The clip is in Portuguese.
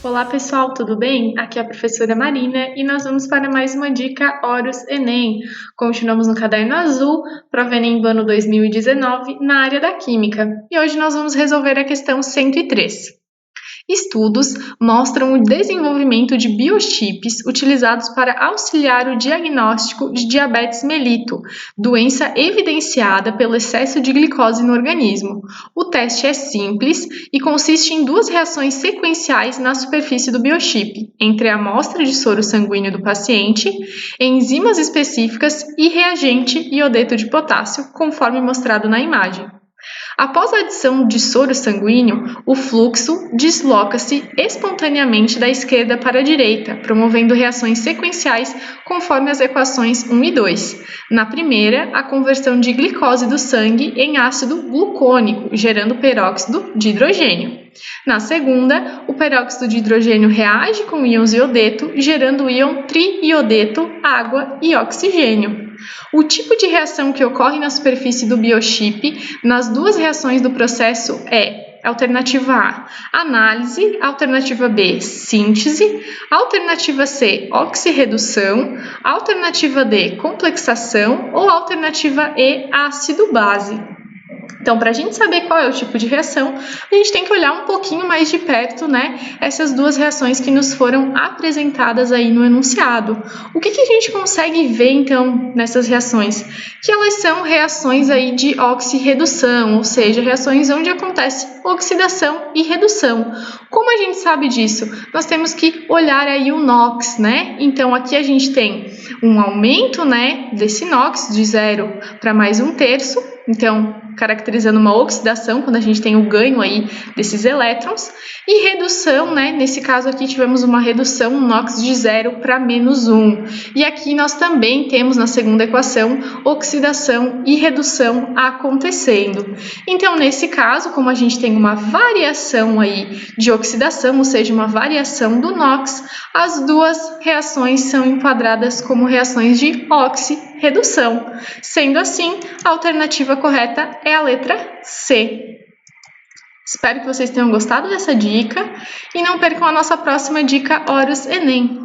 Olá pessoal, tudo bem? Aqui é a professora Marina e nós vamos para mais uma dica Horus Enem. Continuamos no caderno azul, prova Enem do ano 2019, na área da Química. E hoje nós vamos resolver a questão 103. Estudos mostram o desenvolvimento de biochips utilizados para auxiliar o diagnóstico de diabetes mellitus, doença evidenciada pelo excesso de glicose no organismo. O teste é simples e consiste em duas reações sequenciais na superfície do biochip, entre a amostra de soro sanguíneo do paciente, enzimas específicas e reagente iodeto de potássio, conforme mostrado na imagem. Após a adição de soro sanguíneo, o fluxo desloca-se espontaneamente da esquerda para a direita, promovendo reações sequenciais conforme as equações 1 e 2. Na primeira, a conversão de glicose do sangue em ácido glucônico, gerando peróxido de hidrogênio. Na segunda, o peróxido de hidrogênio reage com íons iodeto, gerando o íon triiodeto, água e oxigênio. O tipo de reação que ocorre na superfície do biochip nas duas reações do processo é alternativa A, análise, alternativa B, síntese, alternativa C, oxirredução, alternativa D, complexação ou alternativa E, ácido-base. Então, para a gente saber qual é o tipo de reação, a gente tem que olhar um pouquinho mais de perto, né, essas duas reações que nos foram apresentadas aí no enunciado. O que a gente consegue ver, então, nessas reações? Que elas são reações aí de oxirredução, ou seja, reações onde acontece oxidação e redução. Como a gente sabe disso? Nós temos que olhar aí o NOx, né? Então, aqui a gente tem um aumento, né, desse NOx de 0 para mais 1/3, então, caracterizando uma oxidação, quando a gente tem o ganho aí desses elétrons, e redução, né? Nesse caso aqui tivemos uma redução NOx de 0 para -1. E aqui nós também temos na segunda equação oxidação e redução acontecendo. Então, nesse caso, como a gente tem uma variação aí de oxidação, ou seja, uma variação do NOx, as duas reações são enquadradas como reações de oxirredução. Sendo assim, a alternativa correta é a letra C. Espero que vocês tenham gostado dessa dica e não percam a nossa próxima dica Horus Enem.